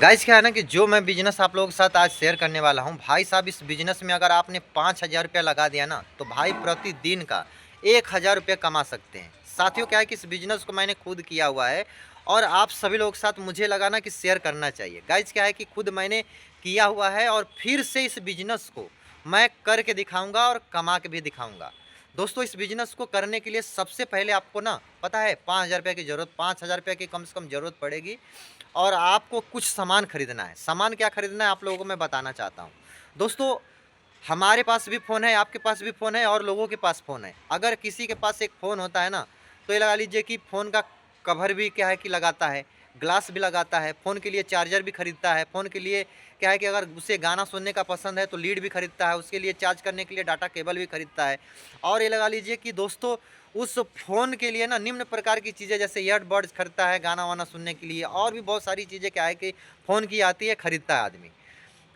Guys क्या है ना कि जो मैं बिज़नेस आप लोगों के साथ आज शेयर करने वाला हूँ भाई साहब, इस बिज़नेस में अगर आपने 5,000 रुपया लगा दिया ना तो भाई प्रतिदिन का 1,000 रुपया कमा सकते हैं। साथियों क्या है कि इस बिज़नेस को मैंने खुद किया हुआ है और आप सभी लोगों के साथ मुझे लगा ना कि शेयर करना चाहिए। गाइस क्या है कि खुद मैंने किया हुआ है और फिर से इस बिज़नेस को मैं करके दिखाऊँगा और कमा के भी दिखाऊँगा। दोस्तों इस बिज़नेस को करने के लिए सबसे पहले आपको ना पता है 5,000 रुपये की ज़रूरत 5,000 रुपये की कम से कम ज़रूरत पड़ेगी और आपको कुछ सामान खरीदना है। सामान क्या खरीदना है आप लोगों को मैं बताना चाहता हूँ। दोस्तों हमारे पास भी फ़ोन है, आपके पास भी फ़ोन है और लोगों के पास फ़ोन है। अगर किसी के पास एक फ़ोन होता है ना, तो ये लगा लीजिए कि फ़ोन का कवर भी क्या है कि लगाता है, ग्लास भी लगाता है, फ़ोन के लिए चार्जर भी खरीदता है, फ़ोन के लिए क्या है कि अगर उसे गाना सुनने का पसंद है तो लीड भी खरीदता है, उसके लिए चार्ज करने के लिए डाटा केबल भी खरीदता है। और ये लगा लीजिए कि दोस्तों उस फ़ोन के लिए ना निम्न प्रकार की चीज़ें जैसे ईयरबड्स खरीदता है गाना-वाना सुनने के लिए और भी बहुत सारी चीज़ें क्या है कि फ़ोन की आती है, खरीदता है आदमी।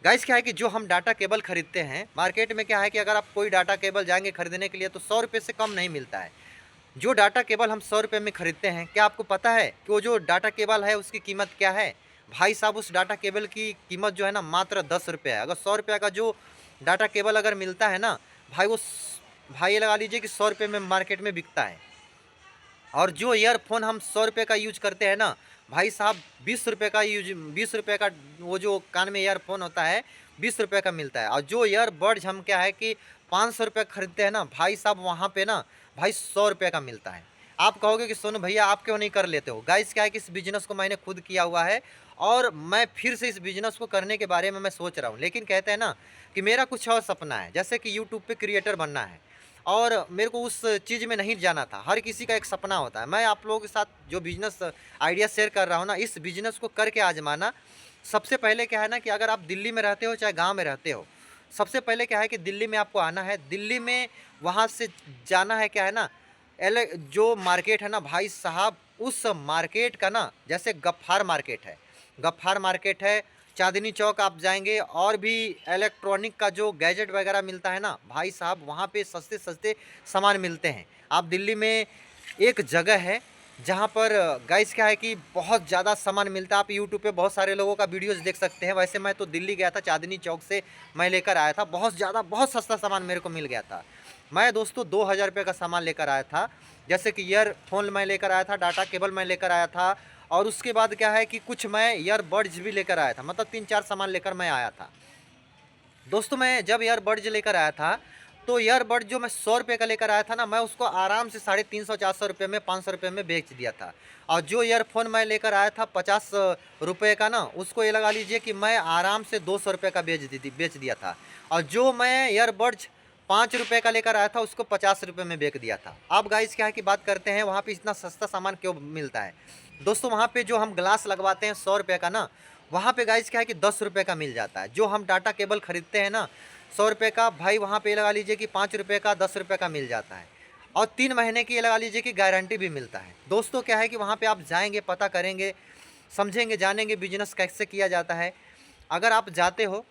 गाइस क्या है कि जो हम डाटा केबल खरीदते हैं, मार्केट में क्या है कि अगर आप कोई डाटा केबल जाएँगे खरीदने के लिए तो ₹100 से कम नहीं मिलता है। जो डाटा केबल हम ₹100 में खरीदते हैं, क्या आपको पता है कि वो जो डाटा केबल है उसकी कीमत क्या है? भाई साहब उस डाटा केबल की कीमत जो है ना मात्र ₹10 है। अगर ₹100 का जो डाटा केबल अगर मिलता है ना, भाई वो स भाई ये लगा लीजिए कि ₹100 में मार्केट में बिकता है। और जो ईयरफ़ोन हम ₹100 का यूज़ करते हैं ना, भाई साहब ₹20 का ₹20 का वो जो कान में ईयरफ़ोन होता है, ₹20 का मिलता है। और जो ईयरबड्स हम क्या है कि ₹500 का खरीदते हैं ना, भाई साहब वहाँ पे ना भाई ₹100 का मिलता है। आप कहोगे कि सोनू भैया आप क्यों नहीं कर लेते हो? गाइस क्या है कि इस बिज़नेस को मैंने खुद किया हुआ है और मैं फिर से इस बिज़नेस को करने के बारे में मैं सोच रहा हूँ। लेकिन कहते हैं ना कि मेरा कुछ और सपना है, जैसे कि यूट्यूब पे क्रिएटर बनना है। और मेरे को उस चीज़ में नहीं जाना था। हर किसी का एक सपना होता है। मैं आप लोगों के साथ जो बिज़नेस आइडिया शेयर कर रहा हूँ ना, इस बिज़नेस को करके आज़माना। सबसे पहले क्या है ना कि अगर आप दिल्ली में रहते हो चाहे गाँव में रहते हो, सबसे पहले क्या है कि दिल्ली में आपको आना है। दिल्ली में वहाँ से जाना है क्या है ना, एले जो मार्केट है ना भाई साहब, उस मार्केट का ना जैसे गफ्फार मार्केट है। गफ्फार मार्केट है, चांदनी चौक आप जाएँगे और भी इलेक्ट्रॉनिक का जो गैजेट वगैरह मिलता है ना, भाई साहब वहाँ पे सस्ते-सस्ते सामान मिलते हैं। आप दिल्ली में एक जगह है, जहाँ पर गाइस क्या है कि बहुत ज़्यादा सामान मिलता है। आप यूट्यूब पे बहुत सारे लोगों का वीडियोज़ देख सकते हैं। वैसे मैं तो दिल्ली गया था, चांदनी चौक से मैं लेकर आया था। बहुत ज़्यादा बहुत सस्ता सामान मेरे को मिल गया था। मैं दोस्तों ₹2000 का सामान लेकर आया था। जैसे कि ईयरफ़ोन मैं लेकर आया था, डाटा केबल मैं लेकर आया था और उसके बाद क्या है कि कुछ मैं ईयरबड्स भी लेकर आया था। मतलब 3-4 सामान लेकर मैं आया था। दोस्तों मैं जब ईयरबड्स लेकर आया था, तो ईयरबड जो मैं ₹100 का लेकर आया था ना, मैं उसको आराम से साढ़े 300-400 रुपये में, ₹500 में बेच दिया था। और जो ईयरफ़ोन मैं लेकर आया था ₹50 का ना, उसको ये लगा लीजिए कि मैं आराम से ₹200 का बेच दिया था। और जो मैं ईयरबड्स ₹5 का लेकर आया था, उसको ₹50 में बेच दिया था। अब गाइस क्या है कि बात करते हैं वहाँ पे इतना सस्ता सामान क्यों मिलता है? दोस्तों वहाँ पे जो हम ग्लास लगवाते हैं ₹100 का ना, वहाँ पे गाइस क्या है कि ₹10 का मिल जाता है। जो हम डाटा केबल खरीदते हैं ना ₹100 का, भाई वहाँ पे लगा लीजिए कि ₹5 का ₹10 का मिल जाता है। और 3 महीने की ये लगा लीजिए कि गारंटी भी मिलता है। दोस्तों क्या है कि वहाँ पे आप जाएँगे, पता करेंगे, समझेंगे, जानेंगे बिज़नेस कैसे किया जाता है। अगर आप जाते हो,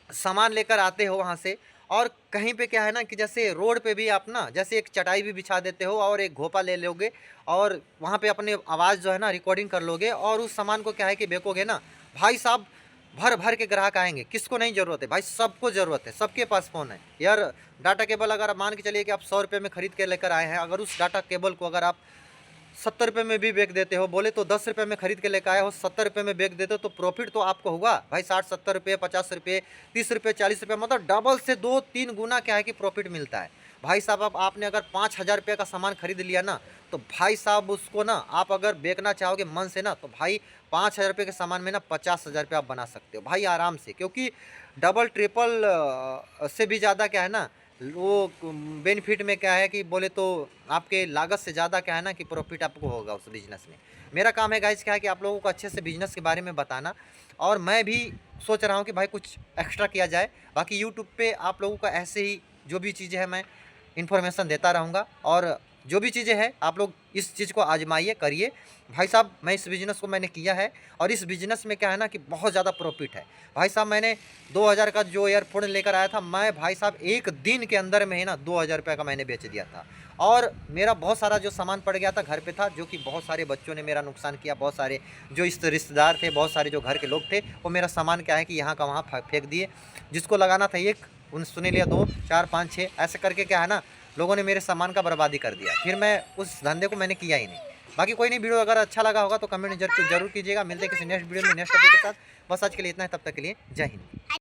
सामान लेकर आते हो वहाँ से और कहीं पे क्या है ना कि जैसे रोड पे भी आप ना जैसे एक चटाई भी बिछा देते हो और एक घोपा ले लोगे और वहाँ पे अपनी आवाज़ जो है ना रिकॉर्डिंग कर लोगे और उस सामान को क्या है कि बेचोगे ना, भाई साहब भर-भर के ग्राहक आएँगे। किसको नहीं ज़रूरत है? भाई सबको ज़रूरत है, सबके पास फ़ोन है। यार डाटा केबल अगर आप मान के चलिए कि आप ₹100 में खरीद के लेकर आए हैं, अगर उस डाटा केबल को अगर आप ₹70 में भी बेच देते हो, बोले तो ₹10 में खरीद के लेके आए हो, ₹70 में बेच देते हो तो प्रॉफ़िट तो आपको होगा। भाई 60-70 रुपए, ₹50, ₹30, ₹40 मतलब डबल से 2-3 गुना क्या है कि प्रॉफ़िट मिलता है। भाई साहब अब आपने अगर ₹5000 का सामान खरीद लिया ना, तो भाई साहब उसको ना आप अगर बेचना चाहोगे मन से ना, तो भाई ₹5000 के सामान में ना ₹50,000 आप बना सकते हो, भाई आराम से। क्योंकि डबल ट्रिपल से भी ज़्यादा क्या है ना, वो बेनिफिट में क्या है कि बोले तो आपके लागत से ज़्यादा क्या है ना कि प्रॉफिट आपको होगा उस बिज़नेस में। मेरा काम है गाइस क्या है कि आप लोगों को अच्छे से बिज़नेस के बारे में बताना और मैं भी सोच रहा हूँ कि भाई कुछ एक्स्ट्रा किया जाए। बाकी यूट्यूब पे आप लोगों को ऐसे ही जो भी चीज़ें हैं मैं इन्फॉर्मेशन देता रहूँगा और जो भी चीज़ें हैं आप लोग इस चीज़ को आज़माइए, करिए। भाई साहब मैं इस बिज़नेस को मैंने किया है और इस बिज़नेस में क्या है ना कि बहुत ज़्यादा प्रॉफिट है। भाई साहब मैंने 2000 का जो ईयरफ़ोन लेकर आया था, मैं भाई साहब 1 दिन के अंदर में ही ना ₹2000 का मैंने बेच दिया था। और मेरा बहुत सारा जो सामान पड़ गया था घर पे था, जो कि बहुत सारे बच्चों ने मेरा नुकसान किया, बहुत सारे जो इस रिश्तेदार थे, बहुत सारे जो घर के लोग थे, वो मेरा सामान क्या है कि यहाँ का वहाँ फेंक दिए। जिसको लगाना था एक, उन्होंने लिया 2 4 5 6, ऐसे करके क्या है ना, लोगों ने मेरे सामान का बर्बादी कर दिया। फिर मैं उस धंधे को मैंने किया ही नहीं। बाकी कोई नहीं, वीडियो अगर अच्छा लगा होगा तो कमेंट जरूर कीजिएगा। मिलते हैं किसी नेक्स्ट वीडियो में नेक्स्ट टॉपिक के साथ। बस आज के लिए इतना है, तब तक के लिए जय हिंद।